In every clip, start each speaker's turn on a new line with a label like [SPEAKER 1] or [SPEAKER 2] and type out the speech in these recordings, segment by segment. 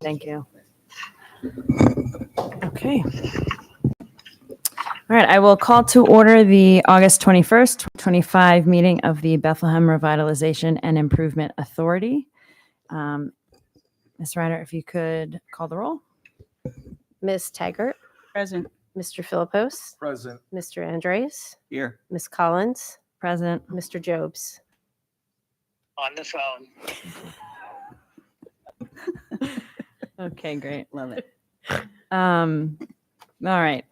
[SPEAKER 1] Thank you. Okay. All right, I will call to order the August 21st, 2025 meeting of the Bethlehem Revitalization and Improvement Authority. Ms. Reiner, if you could call the roll.
[SPEAKER 2] Ms. Taggart.
[SPEAKER 3] Present.
[SPEAKER 2] Mr. Philippos.
[SPEAKER 4] Present.
[SPEAKER 2] Mr. Andres.
[SPEAKER 4] Here.
[SPEAKER 2] Ms. Collins.
[SPEAKER 1] Present.
[SPEAKER 2] Mr. Jobs.
[SPEAKER 5] On the phone.
[SPEAKER 1] Okay, great.
[SPEAKER 3] Love it.
[SPEAKER 1] All right.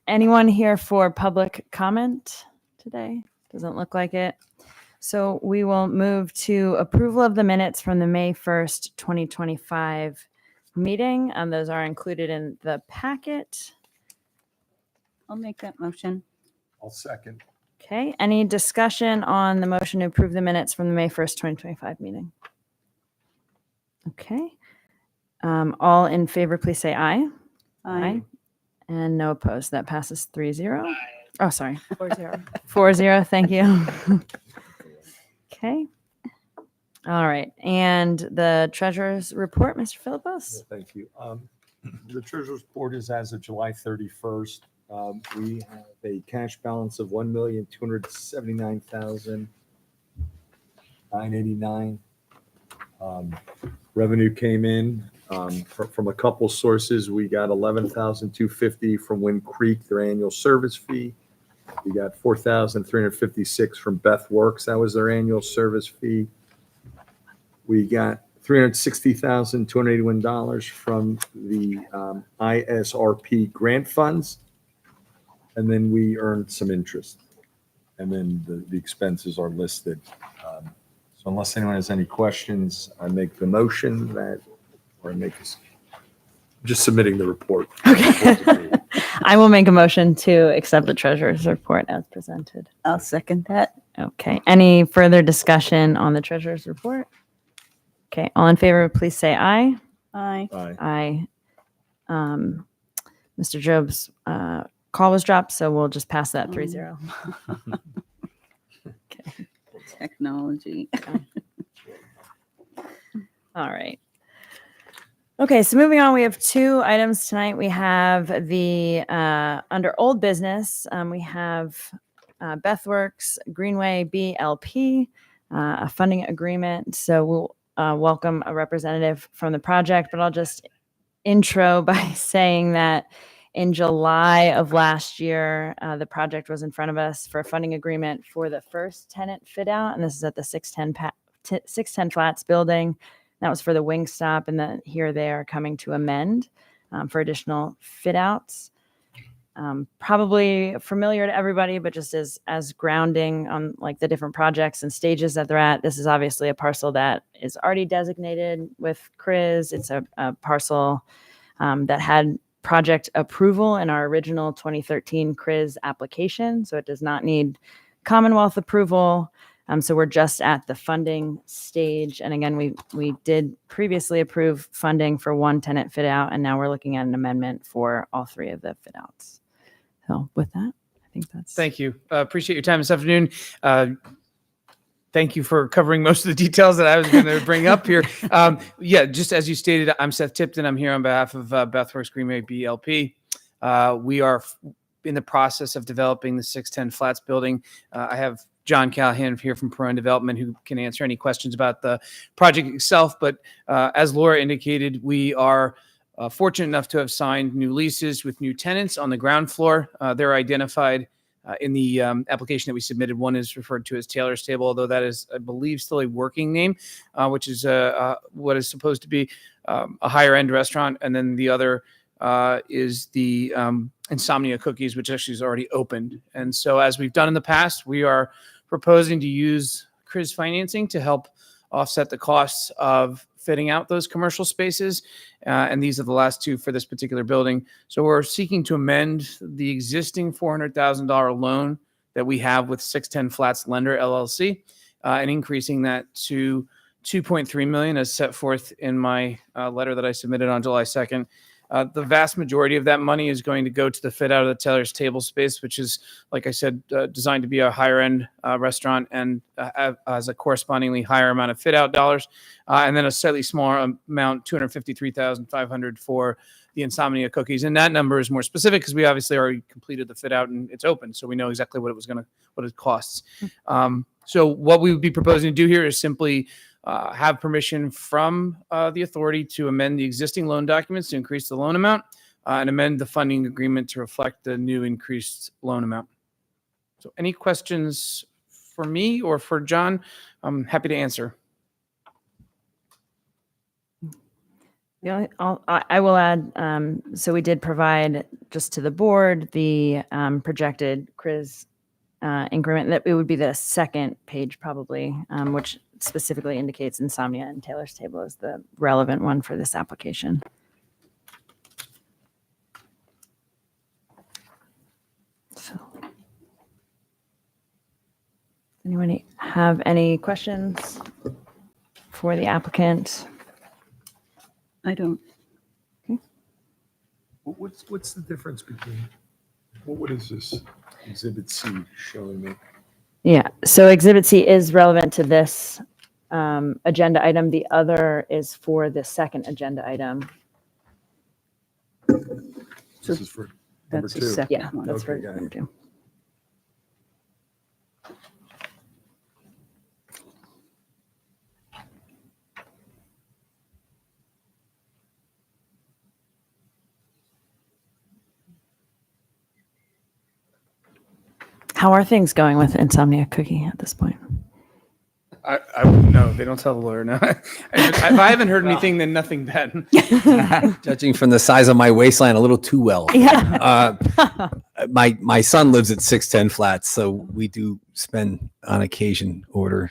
[SPEAKER 1] Anyone here for public comment today? Doesn't look like it. So we will move to approval of the minutes from the May 1st, 2025 meeting. Those are included in the packet.
[SPEAKER 3] I'll make that motion.
[SPEAKER 4] I'll second.
[SPEAKER 1] Okay. Any discussion on the motion to approve the minutes from the May 1st, 2025 meeting? Okay. All in favor, please say aye.
[SPEAKER 3] Aye.
[SPEAKER 1] And no opposed. That passes 3-0.
[SPEAKER 5] Aye.
[SPEAKER 1] Oh, sorry.
[SPEAKER 2] 4-0.
[SPEAKER 1] 4-0. Thank you. Okay. All right. And the treasurer's report, Mr. Philippos?
[SPEAKER 4] Thank you. The treasurer's report is as of July 31st. We have a cash balance of $1,279,989. Revenue came in from a couple sources. We got $11,250 from Wind Creek, their annual service fee. We got $4,356 from Beth Works. That was their annual service fee. We got $360,281 from the ISRP grant funds. And then we earned some interest. And then the expenses are listed. So unless anyone has any questions, I make the motion just submitting the report.
[SPEAKER 1] Okay. I will make a motion to accept the treasurer's report as presented.
[SPEAKER 3] I'll second that.
[SPEAKER 1] Okay. Any further discussion on the treasurer's report? Okay. All in favor, please say aye.
[SPEAKER 3] Aye.
[SPEAKER 4] Aye.
[SPEAKER 1] Aye. Mr. Job's call was dropped, so we'll just pass that 3-0. Okay.
[SPEAKER 3] Technology.
[SPEAKER 1] All right. Okay, so moving on, we have two items tonight. We have the under old business, we have Bethworks Greenway BLP, a funding agreement. So we'll welcome a representative from the project, but I'll just intro by saying that in July of last year, the project was in front of us for a funding agreement for the first tenant fit out, and this is at the 610 Flats building. That was for the Wingstop, and then here they are coming to amend for additional fit outs. Probably familiar to everybody, but just as grounding on like the different projects and stages that they're at. This is obviously a parcel that is already designated with CRIZ. It's a parcel that had project approval in our original 2013 CRIZ application, so it does not need Commonwealth approval. So we're just at the funding stage. And again, we did previously approve funding for one tenant fit out, and now we're looking at an amendment for all three of the fit outs. So with that, I think that's...
[SPEAKER 6] Thank you. Appreciate your time this afternoon. Thank you for covering most of the details that I was going to bring up here. Yeah, just as you stated, I'm Seth Tipton. I'm here on behalf of Bethworks Greenway BLP. We are in the process of developing the 610 Flats building. I have John Callahan here from Perone Development who can answer any questions about the project itself. But as Laura indicated, we are fortunate enough to have signed new leases with new tenants on the ground floor. They're identified in the application that we submitted. One is referred to as Taylor's Table, although that is, I believe, still a working name, which is what is supposed to be a higher end restaurant. And then the other is the Insomnia Cookies, which actually is already opened. And so as we've done in the past, we are proposing to use CRIZ financing to help offset the costs of fitting out those commercial spaces. And these are the last two for this particular building. So we're seeking to amend the existing $400,000 loan that we have with 610 Flats Lender LLC and increasing that to $2.3 million as set forth in my letter that I submitted on July 2nd. The vast majority of that money is going to go to the fit out of the Taylor's Table space, which is, like I said, designed to be a higher end restaurant and has a correspondingly higher amount of fit out dollars. And then a slightly smaller amount, $253,500 for the Insomnia cookies. And that number is more specific because we obviously already completed the fit out and it's open. So we know exactly what it costs. So what we would be proposing to do here is simply have permission from the authority to amend the existing loan documents to increase the loan amount and amend the funding agreement to reflect the new increased loan amount. So any questions for me or for John? I'm happy to answer.
[SPEAKER 1] I will add, so we did provide just to the board the projected CRIS increment. That it would be the second page probably, which specifically indicates Insomnia and Taylor's Table is the relevant one for this application. So, anybody have any questions for the applicant?
[SPEAKER 3] I don't.
[SPEAKER 4] What's the difference between, what is this Exhibit C showing me?
[SPEAKER 1] Yeah, so Exhibit C is relevant to this agenda item. The other is for the second agenda item.
[SPEAKER 4] This is for number
[SPEAKER 3] That's the
[SPEAKER 4] 2.
[SPEAKER 3] second
[SPEAKER 1] Yeah,
[SPEAKER 3] one.
[SPEAKER 1] that's for
[SPEAKER 4] Okay, got it.
[SPEAKER 1] number 2. How are things going with Insomnia Cookie at this point?
[SPEAKER 6] I wouldn't know. They don't tell the lawyer now. If I haven't heard anything, then nothing bad.
[SPEAKER 7] Judging from the size of my waistline, a little too well.
[SPEAKER 1] Yeah.
[SPEAKER 7] My son lives at 610 Flats, so we do spend on occasion order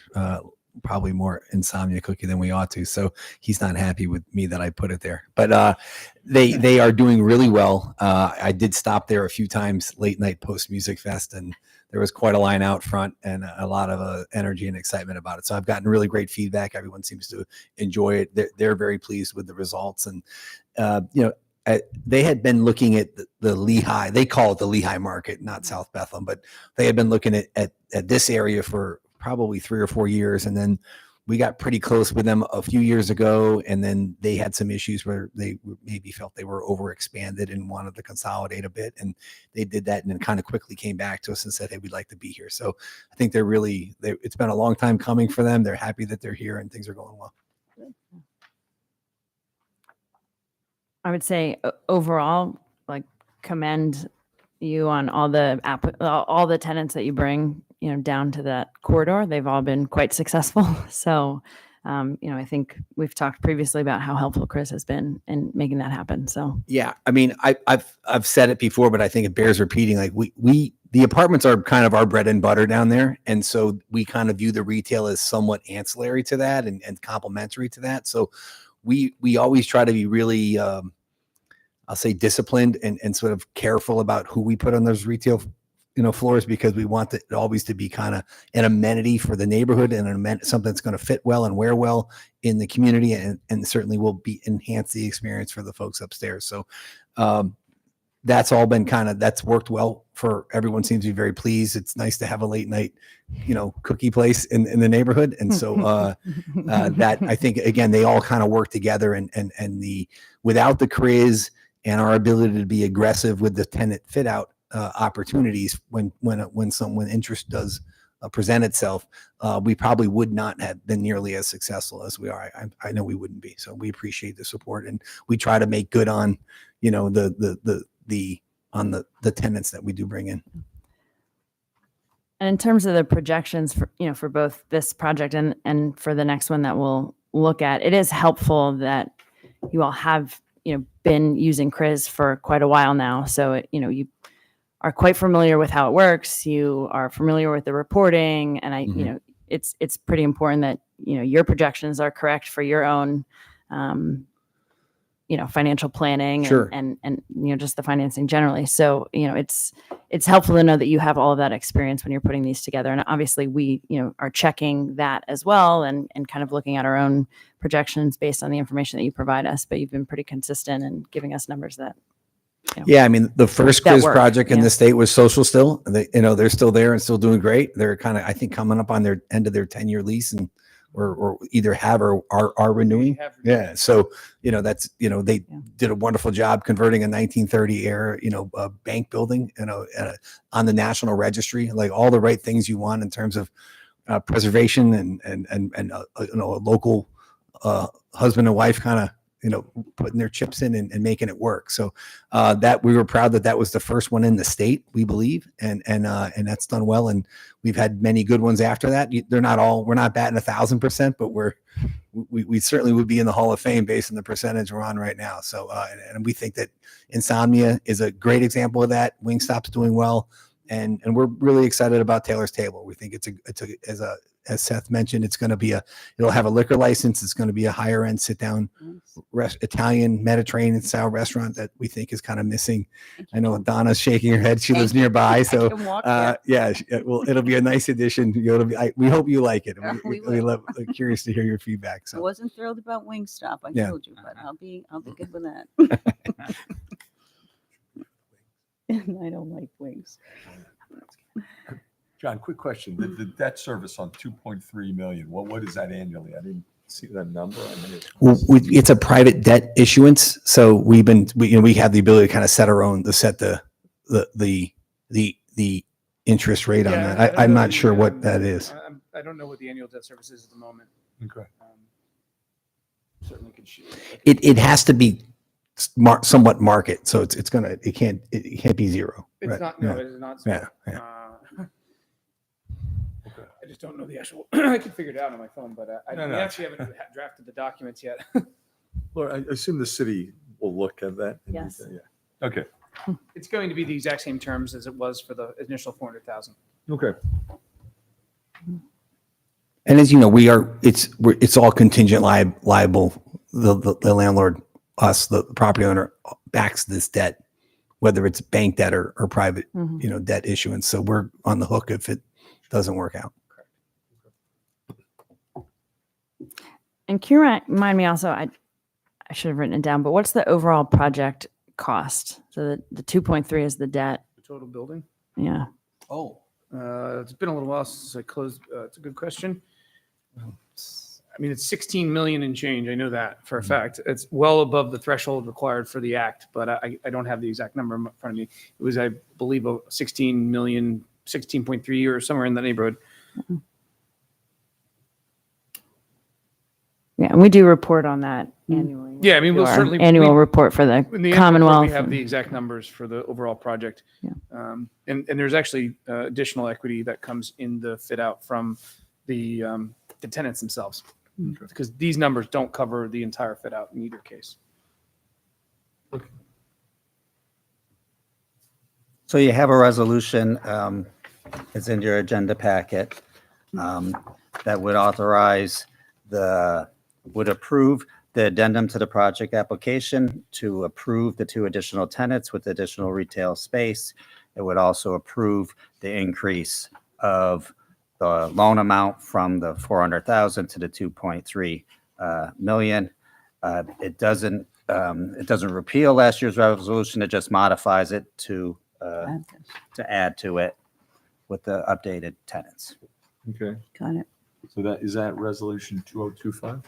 [SPEAKER 7] probably more Insomnia Cookie than we ought to. So he's not happy with me that I put it there. But they are doing really well. I did stop there a few times late night post Music Fest, and there was quite a line out front and a lot of energy and excitement about it. So I've gotten really great feedback. Everyone seems to enjoy it. They're very pleased with the results. And, they had been looking at the Lehigh, they call it the Lehigh market, not South Bethlehem, but they had been looking at this area for probably 3 or 4 years. And then we got pretty close with them a few years ago. And then they had some issues where they maybe felt they were overexpanded and wanted to consolidate a bit. And they did that and then kind of quickly came back to us and said, hey, we'd like to be here. So I think it's been a long time coming for them. They're happy that they're here and things are going well.
[SPEAKER 1] I would say overall, like, commend you on all the tenants that you bring, down to that corridor. They've all been quite successful. So, I think we've talked previously about how helpful Chris has been in making that happen. So
[SPEAKER 7] Yeah, I mean, I've said it before, but I think it bears repeating. Like the apartments are kind of our bread and butter down there, and so we kind of view the retail as somewhat ancillary to that and complementary to that. So we always try to be really, I'll say, disciplined and sort of careful about who we put on those retail floors, because we want it always to be kind of an amenity for the neighborhood and something that's going to fit well and wear well in the community, and certainly will enhance the experience for the folks upstairs. So that's all been that's worked well for everyone. Seems to be very pleased. It's nice to have a late night, cookie place in the neighborhood. And so that, I think, again, they all kind of work together, and without the CRIS and our ability to be aggressive with the tenant fit out opportunities when interest does present itself, we probably would not have been nearly as successful as we are. I know we wouldn't be. So we appreciate the support, and we try to make good on, the tenants that we do bring in.
[SPEAKER 1] And in terms of the projections for both this project and for the next one that we'll look at, it is helpful that you all have been using CRIS for quite a while now. So you are quite familiar with how it works. You are familiar with the reporting, and it's pretty important that your projections are correct for your own financial planning
[SPEAKER 7] Sure.
[SPEAKER 1] and just the financing generally. So, it's helpful to know that you have all of that experience when you're putting these together. And obviously we, are checking that as well and kind of looking at our own projections based on the information that you provide us. But you've been pretty consistent in giving us numbers that,
[SPEAKER 7] Yeah, I mean, the first
[SPEAKER 1] That
[SPEAKER 7] quiz
[SPEAKER 1] work,
[SPEAKER 7] project in
[SPEAKER 1] yeah.
[SPEAKER 7] the state was social still. They're still there and still doing great. They're kind of, I think, coming up on their end of their 10-year lease and or either have or are renewing. Yeah. So, that's, they did a wonderful job converting a 1930 era, bank building, on the National Registry, like all the right things you want in terms of preservation and a local husband and wife kind of, putting their chips in and making it work. So that we were proud that was the first one in the state, we believe, and that's done well. And we've had many good ones after that. We're not batting 1,000%, but we certainly would be in the Hall of Fame based on the percentage we're on right now. So and we think that Insomnia is a great example of that. Wingstop's doing well, and we're really excited about Taylor's Table. We think as Seth mentioned, it'll have a liquor license. It's going to be a higher end sit down Italian Mediterranean style restaurant that we think is kind of missing. I know Donna's shaking her head. She lives nearby. So it'll be a nice addition. We hope you like it. We love curious to hear your feedback.
[SPEAKER 3] I
[SPEAKER 7] So
[SPEAKER 3] wasn't thrilled about Wingstop. I
[SPEAKER 7] Yeah.
[SPEAKER 3] told you, but I'll be good with that. And I don't like wings.
[SPEAKER 4] John, quick question. The debt service on 2.3 million, what is that annually? I didn't see that number.
[SPEAKER 7] it's a private debt issuance. So we have the ability to kind of set the interest rate on that. I'm not sure what that is.
[SPEAKER 6] I don't know what the annual debt service is at the moment.
[SPEAKER 4] Okay.
[SPEAKER 6] Certainly could shoot.
[SPEAKER 7] It has to be somewhat market. So it can't be zero.
[SPEAKER 6] It's
[SPEAKER 7] right?
[SPEAKER 6] not. No,
[SPEAKER 7] Yeah.
[SPEAKER 6] it is not.
[SPEAKER 7] Yeah.
[SPEAKER 6] I just don't know the actual. I can figure it out on my phone, but we actually haven't drafted the documents yet.
[SPEAKER 4] Laura, I assume the city will look at that.
[SPEAKER 1] Yes.
[SPEAKER 4] Yeah. Okay.
[SPEAKER 6] It's going to be the exact same terms as it was for the initial 400,000.
[SPEAKER 4] Okay.
[SPEAKER 7] And as you know, it's all contingent liable. The landlord, us, the property owner, backs this debt, whether it's bank debt or private, debt issuance. So we're on the hook if it doesn't work out.
[SPEAKER 1] And can you remind me also, I should have written it down, but what's the overall project cost? So the 2.3 is the debt.
[SPEAKER 6] The total building.
[SPEAKER 1] Yeah.
[SPEAKER 6] Oh, it's been a little while since I closed. It's a good question. I mean, it's 16 million and change. I know that for a fact. It's well above the threshold required for the act, but I don't have the exact number in front of me. It was, I believe, 16 million, 16.3 or somewhere in that neighborhood.
[SPEAKER 1] Yeah, and we do report on that annually.
[SPEAKER 6] Yeah, I mean, we'll
[SPEAKER 1] Our
[SPEAKER 6] certainly
[SPEAKER 1] annual report for the
[SPEAKER 6] in the annual report,
[SPEAKER 1] Commonwealth.
[SPEAKER 6] we have the exact numbers for the overall project.
[SPEAKER 1] Yeah.
[SPEAKER 6] And there's actually additional equity that comes in the fit out from the tenants themselves, because these numbers don't cover the entire fit out in either case.
[SPEAKER 8] So you have a resolution, it's in your agenda packet, that would approve the addendum to the project application to approve the 2 additional tenants with additional retail space. It would also approve the increase of the loan amount from the 400,000 to the 2.3 million. It doesn't repeal last year's resolution. It just modifies it to add to it with the updated tenants.
[SPEAKER 4] Okay.
[SPEAKER 3] Got it.
[SPEAKER 4] So is that resolution 2025?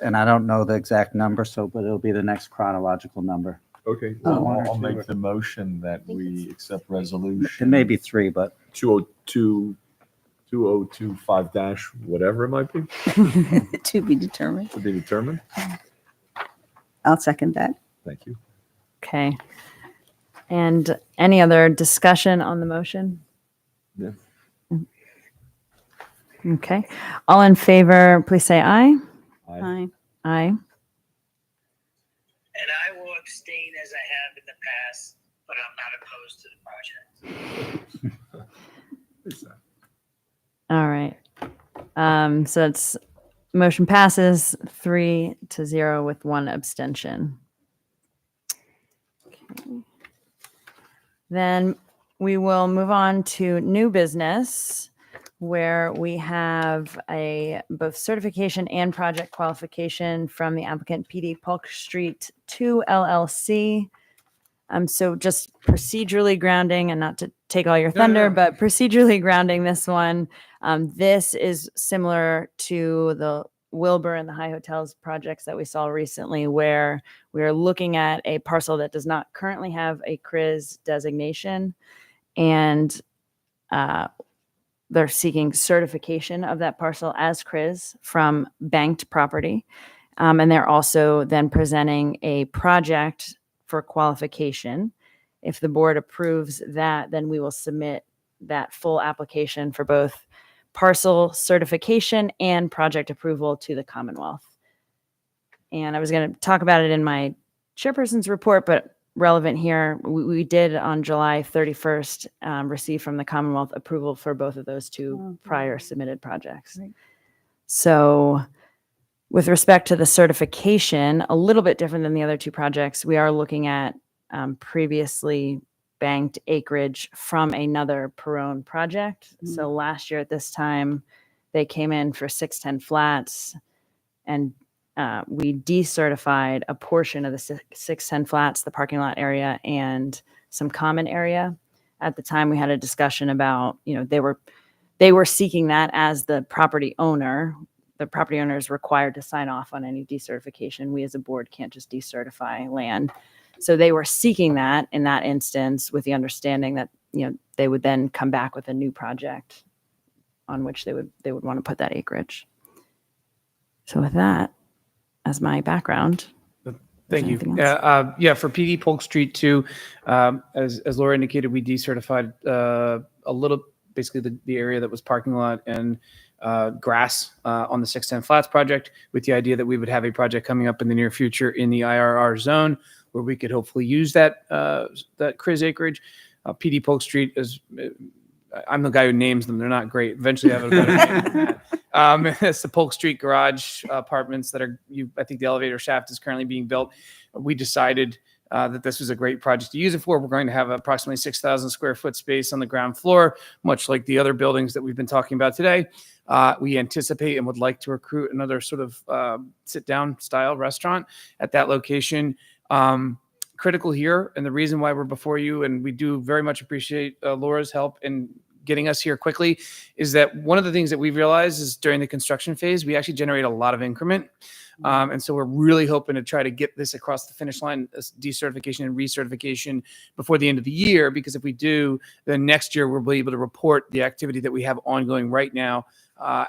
[SPEAKER 8] And I don't know the exact number, but it'll be the next chronological number.
[SPEAKER 4] Okay.
[SPEAKER 3] Oh.
[SPEAKER 4] I'll make the motion that we accept resolution.
[SPEAKER 8] It may be 3, but
[SPEAKER 4] 2025 dash whatever it might be
[SPEAKER 3] To be determined.
[SPEAKER 4] to be determined.
[SPEAKER 3] I'll second that.
[SPEAKER 4] Thank you.
[SPEAKER 1] Okay. And any other discussion on the motion?
[SPEAKER 4] Yeah.
[SPEAKER 1] Okay. All in favor, please say aye.
[SPEAKER 3] Aye.
[SPEAKER 1] Aye.
[SPEAKER 5] And I will abstain as I have in the past, but I'm not opposed to the project.
[SPEAKER 1] All right. So it's motion passes 3-0 with 1 abstention. Then we will move on to new business, where we have both certification and project qualification from the applicant PD Polk Street 2 LLC. So just procedurally grounding, and not to take all your thunder, but procedurally grounding this one. This is similar to the Wilbur and the High Hotels projects that we saw recently, where we are looking at a parcel that does not currently have a CRIZ designation, and they're seeking certification of that parcel as CRIZ from banked property. And they're also then presenting a project for qualification. If the board approves that, then we will submit that full application for both parcel certification and project approval to the Commonwealth. And I was going to talk about it in my chairperson's report, but relevant here, we did on July 31st receive from the Commonwealth approval for both of those two prior submitted projects.
[SPEAKER 3] Right.
[SPEAKER 1] So with respect to the certification, a little bit different than the other two projects, we are looking at previously banked acreage from another Perone project. So last year at this time, they came in for 610 flats, and we decertified a portion of the 610 flats, the parking lot area, and some common area. At the time, we had a discussion about, they were seeking that as the property owner. The property owner is required to sign off on any decertification. We as a board can't just decertify land. So they were seeking that in that instance, with the understanding that, they would then come back with a new project on which they would want to put that acreage. So with that as my background.
[SPEAKER 6] Thank you.
[SPEAKER 1] Anything else?
[SPEAKER 6] For PD Polk Street 2, as Laura indicated, we decertified a little, basically the area that was parking lot and grass on the 610 Flats project, with the idea that we would have a project coming up in the near future in the IRR zone where we could hopefully use that CRIZ acreage. PD Polk Street is, I'm the guy who names them. They're not great. Eventually I have a better name than that. It's the Polk Street garage apartments that are, I think the elevator shaft is currently being built. We decided that this was a great project to use it for. We're going to have approximately 6,000 square foot space on the ground floor, much like the other buildings that we've been talking about today. We anticipate and would like to recruit another sort of sit-down style restaurant at that location. Critical here, and the reason why we're before you, and we do very much appreciate Laura's help in getting us here quickly, is that one of the things that we've realized is during the construction phase, we actually generate a lot of increment. And so we're really hoping to try to get this across the finish line, decertification and recertification, before the end of the year, because if we do, then next year we'll be able to report the activity that we have ongoing right now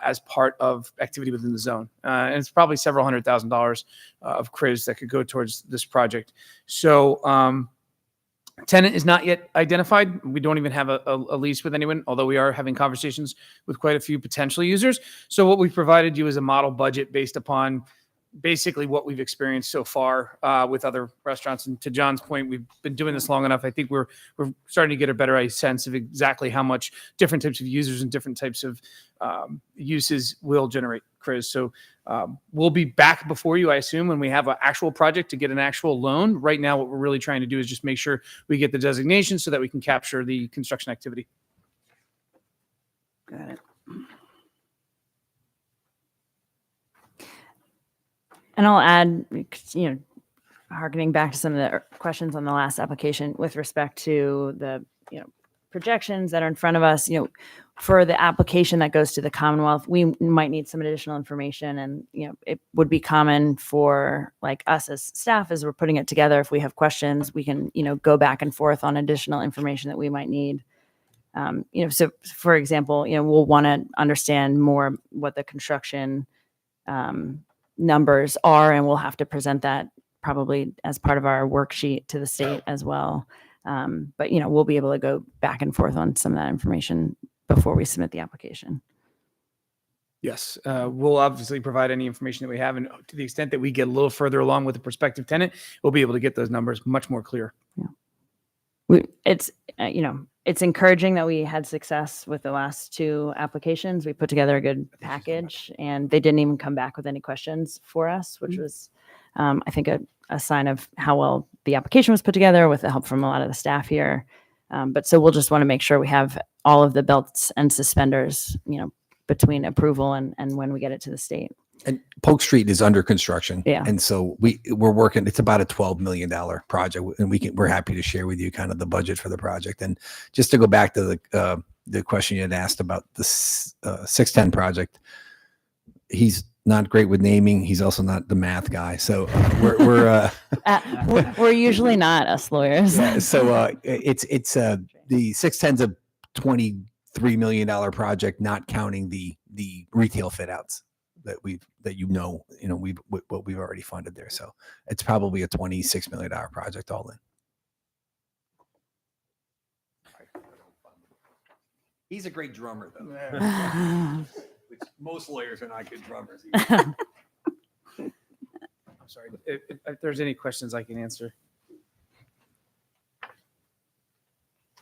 [SPEAKER 6] as part of activity within the zone. And it's probably several $100,000 of CRIZ that could go towards this project. So tenant is not yet identified. We don't even have a lease with anyone, although we are having conversations with quite a few potential users. So what we provided you is a model budget based upon basically what we've experienced so far with other restaurants. And to John's point, we've been doing this long enough. I think we're starting to get a better sense of exactly how much different types of users and different types of uses will generate CRIZ. So we'll be back before you, I assume, when we have an actual project to get an actual loan. Right now, what we're really trying to do is just make sure we get the designation so that we can capture the construction activity.
[SPEAKER 3] Got it.
[SPEAKER 1] And I'll add, harkening back to some of the questions on the last application with respect to the, projections that are in front of us, for the application that goes to the Commonwealth, we might need some additional information. And, it would be common for like us as staff, as we're putting it together, if we have questions, we can, go back and forth on additional information that we might need. So for example, we'll want to understand more what the construction numbers are, and we'll have to present that probably as part of our worksheet to the state as well. But we'll be able to go back and forth on some of that information before we submit the application.
[SPEAKER 6] Yes, we'll obviously provide any information that we have, and to the extent that we get a little further along with the prospective tenant, we'll be able to get those numbers much more clear.
[SPEAKER 1] Yeah. It's encouraging that we had success with the last two applications. We put together a good package, and they didn't even come back with any questions for us, which was I think a sign of how well the application was put together with the help from a lot of the staff here. But so we'll just want to make sure we have all of the belts and suspenders, between approval and when we get it to the state.
[SPEAKER 7] And Polk Street is under construction.
[SPEAKER 1] Yeah.
[SPEAKER 7] And so we're working, it's about a $12 million project, and we're happy to share with you kind of the budget for the project. And just to go back to the question you had asked about the 610 project, he's not great with naming. He's also not the math guy. So
[SPEAKER 1] We're usually not, us lawyers.
[SPEAKER 7] so it's the 610's a $23 million project, not counting the retail fit outs that we've what we've already funded there. So it's probably a $26 million project all in. He's a great drummer though. Which most lawyers are not good drummers.
[SPEAKER 6] I'm sorry. If there's any questions I can answer.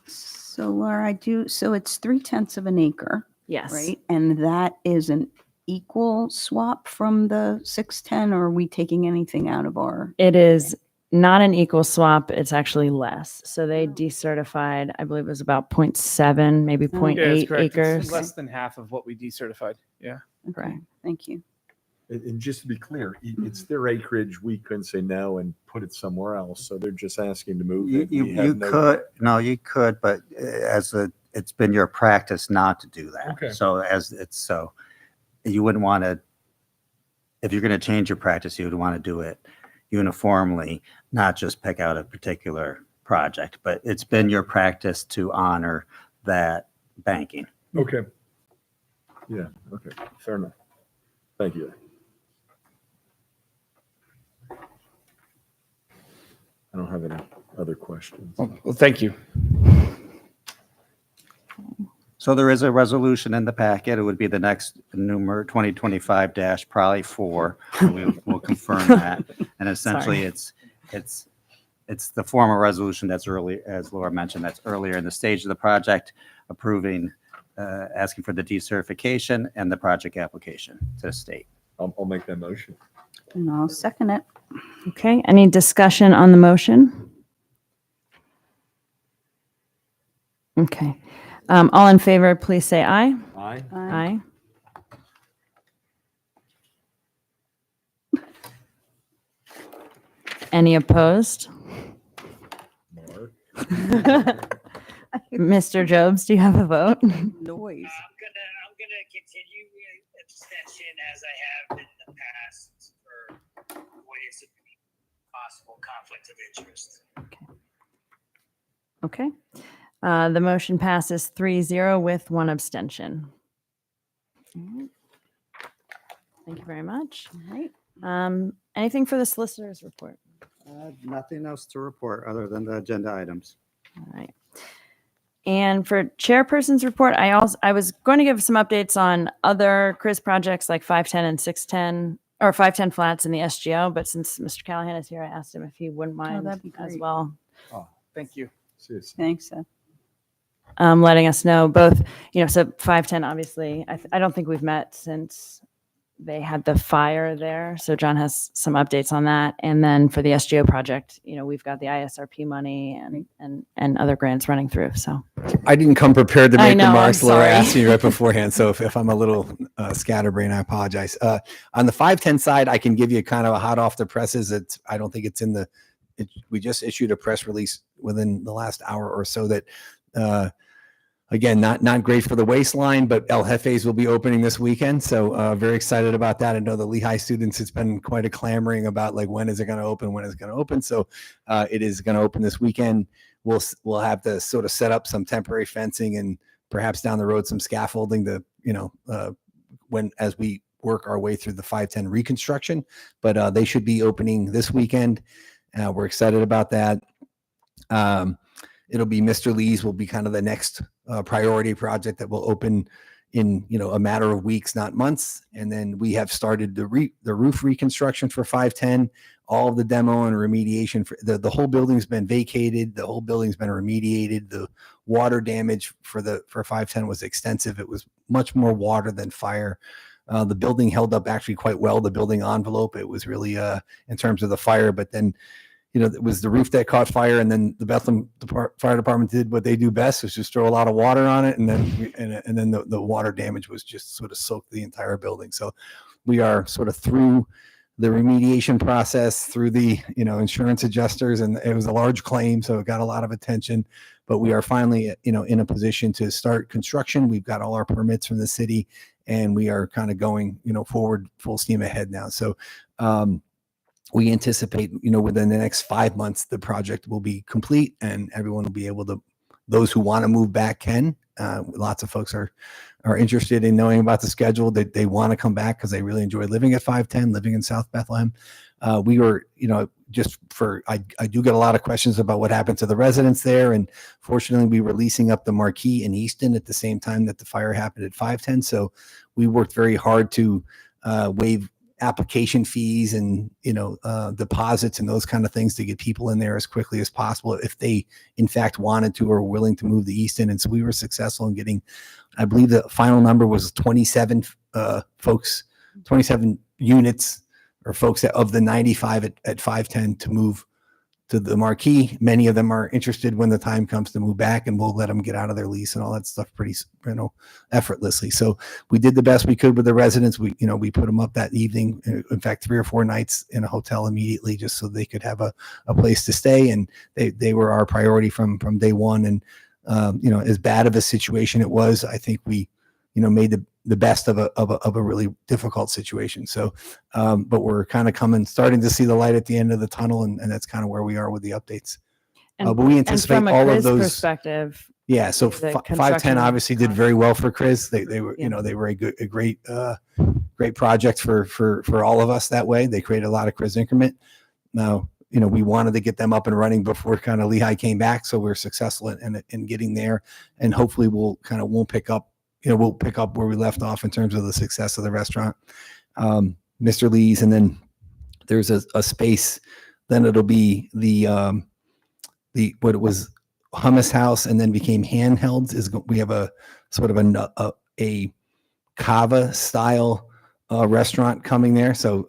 [SPEAKER 3] So Laura, so it's 3/10 of an acre,
[SPEAKER 1] Yes.
[SPEAKER 3] right? And that is an equal swap from the 610, or are we taking anything out of our?
[SPEAKER 1] It is not an equal swap. It's actually less. So they decertified, I believe it was about 0.7, maybe 0.8
[SPEAKER 6] Yeah, that's correct.
[SPEAKER 1] acres.
[SPEAKER 6] It's less than half of what we decertified. Yeah.
[SPEAKER 3] Okay,
[SPEAKER 1] Right.
[SPEAKER 3] thank you.
[SPEAKER 4] And just to be clear, it's their acreage. We couldn't say no and put it somewhere else. So they're just asking to move it. We have
[SPEAKER 8] You could, but it's been your practice not to do that.
[SPEAKER 4] Okay.
[SPEAKER 8] So you wouldn't want to, if you're going to change your practice, you would want to do it uniformly, not just pick out a particular project, but it's been your practice to honor that banking.
[SPEAKER 4] Okay. Yeah. Okay. Fair enough. Thank you. I don't have any other questions.
[SPEAKER 6] Well, thank you.
[SPEAKER 8] So there is a resolution in the packet. It would be the next number 2025-4. We'll confirm that. And essentially it's the formal resolution that's early, as Laura mentioned, that's earlier in the stage of the project, approving, asking for the decertification and the project application to the state.
[SPEAKER 4] I'll make that motion.
[SPEAKER 3] And I'll second it.
[SPEAKER 1] Okay. Any discussion on the motion? Okay. All in favor, please say aye.
[SPEAKER 4] Aye.
[SPEAKER 1] Aye. Any opposed?
[SPEAKER 4] Mark.
[SPEAKER 1] Mr. Jobs, do you have a vote?
[SPEAKER 3] Noise.
[SPEAKER 5] I'm gonna continue with abstention as I have in the past for what is a possible conflict of interest.
[SPEAKER 1] Okay. The motion passes 3-0 with one abstention. All right. Thank you very much.
[SPEAKER 3] All right.
[SPEAKER 1] Anything for the solicitor's report?
[SPEAKER 8] Nothing else to report other than the agenda items.
[SPEAKER 1] All right. And for chairperson's report, I was going to give some updates on other CRIS projects like 510 and 610 or 510 flats in the SGO. But since Mr. Callahan is here, I asked him if he wouldn't mind
[SPEAKER 3] that'd be
[SPEAKER 1] as
[SPEAKER 3] great.
[SPEAKER 1] well.
[SPEAKER 6] Thank you.
[SPEAKER 4] Seriously.
[SPEAKER 3] Thanks, Seth.
[SPEAKER 1] Letting us know both, so 510, obviously, I don't think we've met since they had the fire there. So John has some updates on that. And then for the SGO project, we've got the ISRP money and other grants running through. So
[SPEAKER 7] I didn't come prepared to
[SPEAKER 1] I
[SPEAKER 7] make
[SPEAKER 1] know, I'm
[SPEAKER 7] remarks. Laura
[SPEAKER 1] sorry.
[SPEAKER 7] asked me right beforehand. So if I'm a little scatterbrained, I apologize. On the 510 side, I can give you kind of a hot off the presses. I don't think it's in we just issued a press release within the last hour or so that, again, not great for the waistline, but El Jefe's will be opening this weekend. So very excited about that. I know the Lehigh students, it's been quite a clamoring about like, when is it going to open? When is it going to open? So it is going to open this weekend. We'll have to sort of set up some temporary fencing and perhaps down the road, some scaffolding to, as we work our way through the 510 reconstruction, but they should be opening this weekend. We're excited about that. It'll be Mr. Lee's will be kind of the next priority project that will open in, a matter of weeks, not months. And then we have started the roof reconstruction for 510, all of the demo and remediation for the whole building's been vacated. The whole building's been remediated. The water damage for 510 was extensive. It was much more water than fire. The building held up actually quite well. The building envelope, it was really in terms of the fire, but then it was the roof that caught fire, and then the Bethlehem Fire Department did what they do best, was just throw a lot of water on it, and then the water damage was just sort of soaked the entire building. So we are sort of through the remediation process, through the insurance adjusters, and it was a large claim, so it got a lot of attention. But we are finally in a position to start construction. We've got all our permits from the city, and we are kind of going forward full steam ahead now. So we anticipate, within the next 5 months, the project will be complete and everyone will be able to, those who want to move back can. Lots of folks are interested in knowing about the schedule. They want to come back because they really enjoy living at 510, living in South Bethlehem. We were, I do get a lot of questions about what happened to the residents there. And fortunately, we were leasing up the Marquee in Easton at the same time that the fire happened at 510. So we worked very hard to waive application fees and deposits and those kind of things to get people in there as quickly as possible if they in fact wanted to or were willing to move to Easton. And so we were successful in getting, I believe the final number was 27 folks, 27 units or folks that, of the 95 at 510 to move to the Marquee. Many of them are interested when the time comes to move back, and we'll let them get out of their lease and all that stuff pretty, effortlessly. So we did the best we could with the residents. We put them up that evening, in fact, 3 or 4 nights in a hotel immediately, just so they could have a place to stay. And they were our priority from day one. And, as bad of a situation it was, I think we, made the best of a really difficult situation. So, but we're kind of starting to see the light at the end of the tunnel, and that's kind of where we are with the updates. But we anticipate
[SPEAKER 1] and from a
[SPEAKER 7] all
[SPEAKER 1] Chris
[SPEAKER 7] of those
[SPEAKER 1] perspective.
[SPEAKER 7] Yeah. So
[SPEAKER 1] the
[SPEAKER 7] 510
[SPEAKER 1] construction
[SPEAKER 7] obviously did very well for Chris. They were,
[SPEAKER 1] Yeah.
[SPEAKER 7] They were a great project for all of us that way. They created a lot of Chris increment. Now, we wanted to get them up and running before kind of Lehigh came back. So we're successful in getting there, and hopefully we'll pick up where we left off in terms of the success of the restaurant. Mr. Lee's, and then there's a space, then it'll be what it was Hummus House and then became Handhelds. We have a sort of a Kava style restaurant coming there. So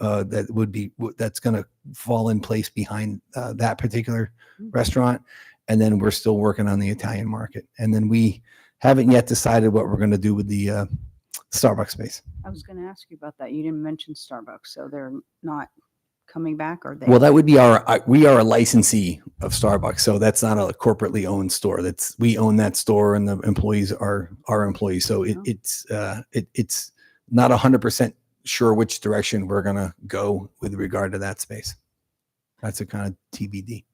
[SPEAKER 7] that's going to fall in place behind that particular restaurant. And then we're still working on the Italian market. And then we haven't yet decided what we're going to do with the Starbucks space.
[SPEAKER 3] I was going to ask you about that. You didn't mention Starbucks, so they're not coming back, or they?
[SPEAKER 7] Well, that would be we are a licensee of Starbucks, so that's not a corporately owned store. We own that store, and the employees are our employees. So it's not 100% sure which direction we're going to go with regard to that space. That's a kind of TBD.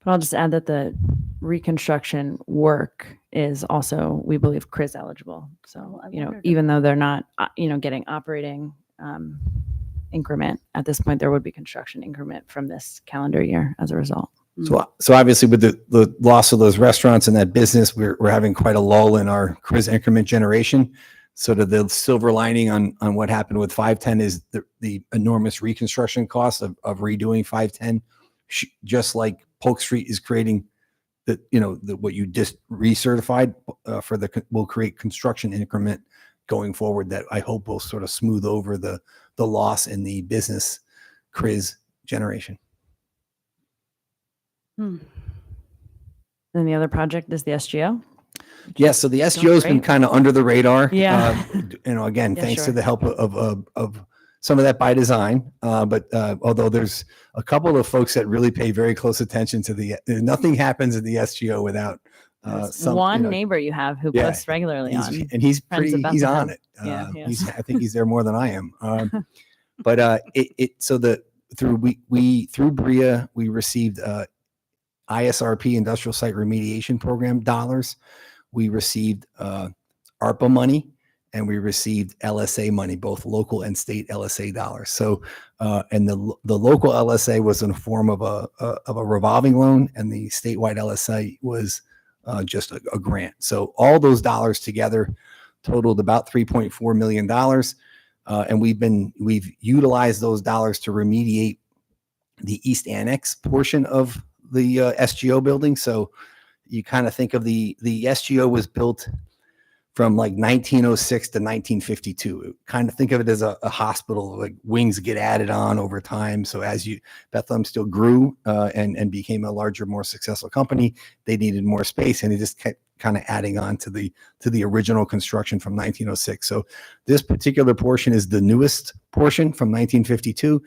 [SPEAKER 1] But I'll just add that the reconstruction work is also, we believe, CRIS eligible. So, even though they're not, getting operating increment at this point, there would be construction increment from this calendar year as a result.
[SPEAKER 7] So obviously with the loss of those restaurants and that business, we're having quite a lull in our CRIS increment generation. Sort of the silver lining on what happened with 510 is the enormous reconstruction costs of redoing 510, just like Polk Street is creating what you just recertified will create construction increment going forward that I hope will sort of smooth over the loss in the business CRIS generation.
[SPEAKER 1] Then the other project is the SGO.
[SPEAKER 7] Yeah, so the SGO has been kind of under the radar.
[SPEAKER 1] Yeah.
[SPEAKER 7] Again,
[SPEAKER 1] Yeah,
[SPEAKER 7] thanks to
[SPEAKER 1] sure.
[SPEAKER 7] the help of some of that by design. But although there's a couple of folks that really pay very close attention to nothing happens at the SGO without
[SPEAKER 1] One neighbor you have who
[SPEAKER 7] Yeah,
[SPEAKER 1] posts regularly on.
[SPEAKER 7] and he's
[SPEAKER 1] Friends of
[SPEAKER 7] he's on
[SPEAKER 1] Bethlehem.
[SPEAKER 7] it.
[SPEAKER 1] Yeah, he is.
[SPEAKER 7] I think he's there more than I am. But through Bria, we received ISRP Industrial Site Remediation Program dollars. We received ARPA money, and we received LSA money, both local and state LSA dollars. So, and the local LSA was in the form of a revolving loan, and the statewide LSA was just a grant. So all those dollars together totaled about $3.4 million. And we've utilized those dollars to remediate the East Annex portion of the SGO building. So you kind of think of the SGO was built from like 1906 to 1952. Kind of think of it as a hospital, like wings get added on over time. So as Bethlehem still grew and became a larger, more successful company, they needed more space, and they just kept kind of adding on to the original construction from 1906. So this particular portion is the newest portion from 1952.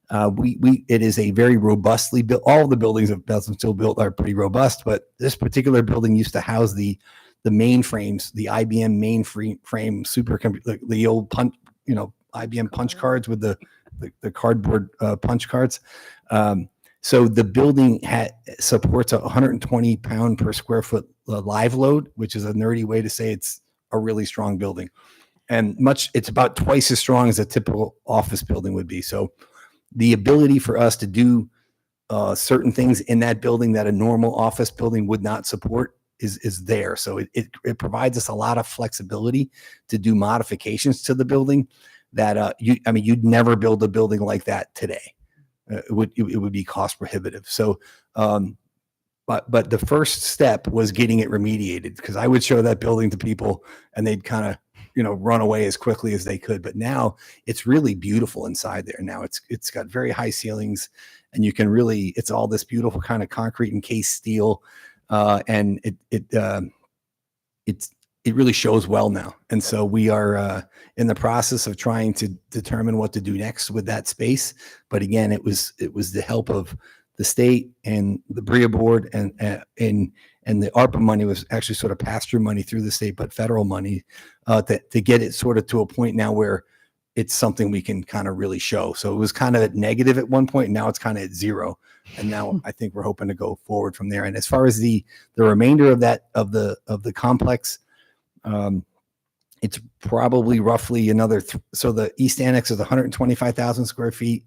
[SPEAKER 7] It is a very robustly built. All the buildings of Bethlehem still built are pretty robust, but this particular building used to house the mainframes, the IBM mainframe supercomputer, the old punch, IBM punch cards with the cardboard punch cards. So the building supports a 120 pound per square foot live load, which is a nerdy way to say it's a really strong building, and it's about twice as strong as a typical office building would be. So the ability for us to do certain things in that building that a normal office building would not support is there. So it provides us a lot of flexibility to do modifications to the building that you'd never build a building like that today. It would be cost prohibitive. So, but the first step was getting it remediated, because I would show that building to people and they'd kind of run away as quickly as they could. But now it's really beautiful inside there. Now it's got very high ceilings, and you can really, it's all this beautiful kind of concrete encased steel. And it really shows well now. And so we are in the process of trying to determine what to do next with that space. But again, it was the help of the state and the Bria board and the ARPA money was actually sort of pass-through money through the state, but federal money to get it sort of to a point now where it's something we can kind of really show. So it was kind of at negative at one point, and now it's kind of at zero. And now I think we're hoping to go forward from there. And as far as the remainder of the complex, it's probably roughly another. So the East Annex is 125,000 square feet.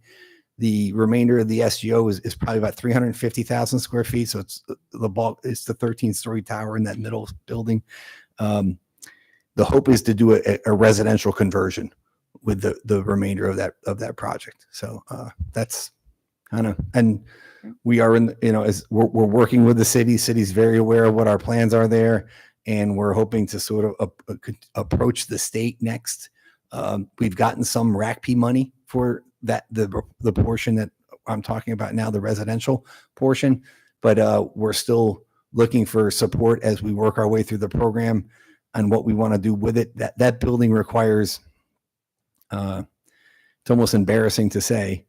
[SPEAKER 7] The remainder of the SGO is probably about 350,000 square feet. So it's the bulk. It's the 13-story tower in that middle building. The hope is to do a residential conversion with the remainder of that project. So that's kind of, and we are as we're working with the city. City's very aware of what our plans are there, and we're hoping to sort of approach the state next. We've gotten some RACP money for that, the portion that I'm talking about now, the residential portion, but we're still looking for support as we work our way through the program and what we want to do with it. That building requires, it's almost embarrassing to say,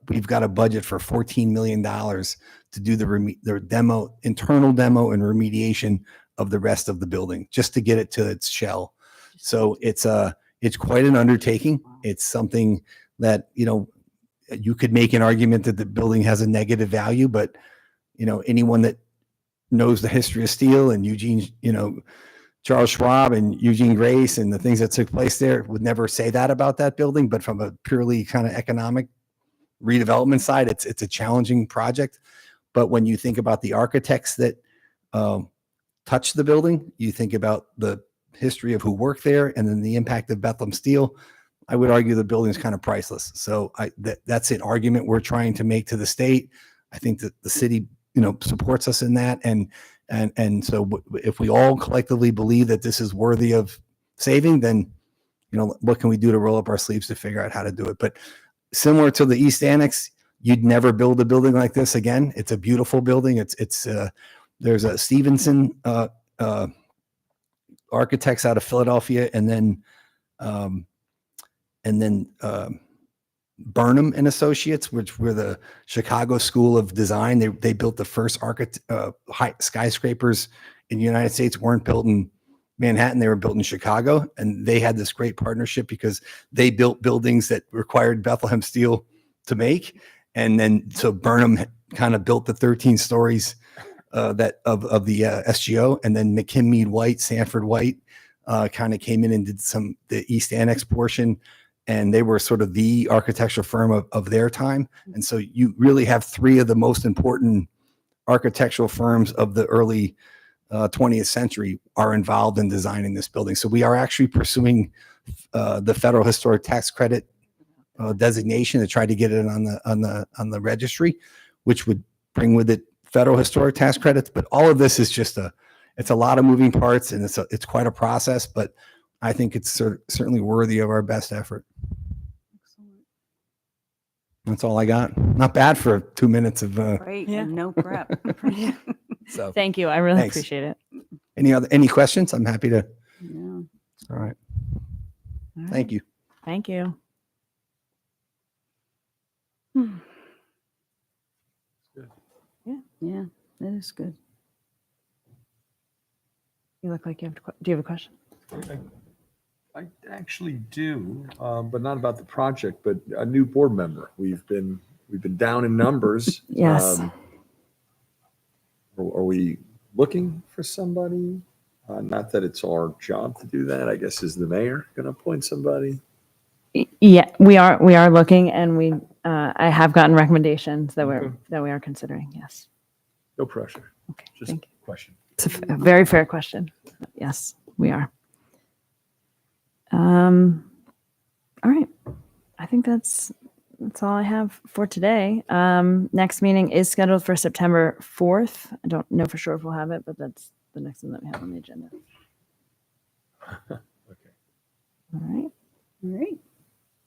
[SPEAKER 7] we've got a budget for $14 million to do the internal demo and remediation of the rest of the building, just to get it to its shell. So it's quite an undertaking. It's something that, you could make an argument that the building has a negative value, but anyone that knows the history of steel and Eugene, Charles Schwab and Eugene Grace and the things that took place there would never say that about that building. But from a purely kind of economic redevelopment side, it's a challenging project. But when you think about the architects that touched the building, you think about the history of who worked there and then the impact of Bethlehem Steel, I would argue the building is kind of priceless. So that's an argument we're trying to make to the state. I think that the city, supports us in that. And so if we all collectively believe that this is worthy of saving, then, what can we do to roll up our sleeves to figure out how to do it? But similar to the East Annex, you'd never build a building like this again. It's a beautiful building. There's a Stevenson architects out of Philadelphia, and then Burnham and Associates, which were the Chicago School of Design. They built the first skyscrapers in the United States. Weren't built in Manhattan, they were built in Chicago, and they had this great partnership because they built buildings that required Bethlehem Steel to make. And then so Burnham kind of built the 13 stories of the SGO, and then McKim Mead White, Sanford White kind of came in and did the East Annex portion. And they were sort of the architectural firm of their time. And so you really have three of the most important architectural firms of the early 20th century are involved in designing this building. So we are actually pursuing the federal historic tax credit designation to try to get it on the registry, which would bring with it federal historic tax credits. But all of this is just it's a lot of moving parts and it's quite a process, but I think it's certainly worthy of our best effort. That's all I got. Not bad for 2 minutes of,
[SPEAKER 3] Right,
[SPEAKER 1] Yeah.
[SPEAKER 3] and no prep.
[SPEAKER 7] so
[SPEAKER 1] Thank you. I really
[SPEAKER 7] Thanks.
[SPEAKER 1] appreciate it.
[SPEAKER 7] any questions? I'm happy to.
[SPEAKER 3] Yeah.
[SPEAKER 7] All right.
[SPEAKER 1] All right.
[SPEAKER 7] Thank you.
[SPEAKER 1] Thank you.
[SPEAKER 3] Yeah, that is good.
[SPEAKER 1] You look like you have. Do you have a question?
[SPEAKER 4] I actually do, but not about the project, but a new board member. We've been down in numbers.
[SPEAKER 1] Yes.
[SPEAKER 4] Are we looking for somebody? Not that it's our job to do that. I guess is the mayor going to appoint somebody?
[SPEAKER 1] Yeah, we are looking, and I have gotten recommendations that
[SPEAKER 4] Okay.
[SPEAKER 1] we are considering. Yes.
[SPEAKER 4] No pressure.
[SPEAKER 1] Okay.
[SPEAKER 4] Just
[SPEAKER 1] Thank you.
[SPEAKER 4] question.
[SPEAKER 1] It's a very fair question. Yes, we are. All right. I think that's all I have for today. Next meeting is scheduled for September 4th. I don't know for sure if we'll have it, but that's the next one that we have on the agenda.
[SPEAKER 4] Okay.
[SPEAKER 1] All right.
[SPEAKER 3] All right.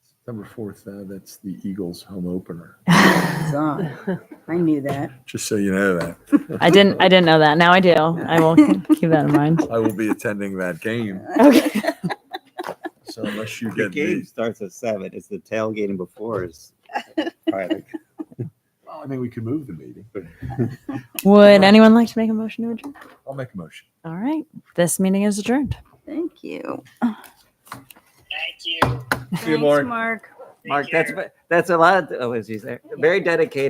[SPEAKER 4] September 4th, that's the Eagles home opener.
[SPEAKER 3] God, I knew that.
[SPEAKER 4] Just so you know that.
[SPEAKER 1] I didn't know that. Now I do. I will keep that in mind.
[SPEAKER 4] I will be attending that game.
[SPEAKER 1] Okay.
[SPEAKER 4] So unless you
[SPEAKER 8] The
[SPEAKER 4] get
[SPEAKER 8] game
[SPEAKER 4] me,
[SPEAKER 8] starts at 7. It's the tailgating before is. Right.
[SPEAKER 4] well, I mean, we could move the meeting, but
[SPEAKER 1] Would anyone like to make a motion to adjourn?
[SPEAKER 4] I'll make a motion.
[SPEAKER 1] All right. This meeting is adjourned.
[SPEAKER 3] Thank you.
[SPEAKER 5] Thank you.
[SPEAKER 4] See you,
[SPEAKER 3] Thanks,
[SPEAKER 4] Mark.
[SPEAKER 3] Mark.
[SPEAKER 5] Take care.
[SPEAKER 8] That's a lot. Oh, as you say, very dedicated.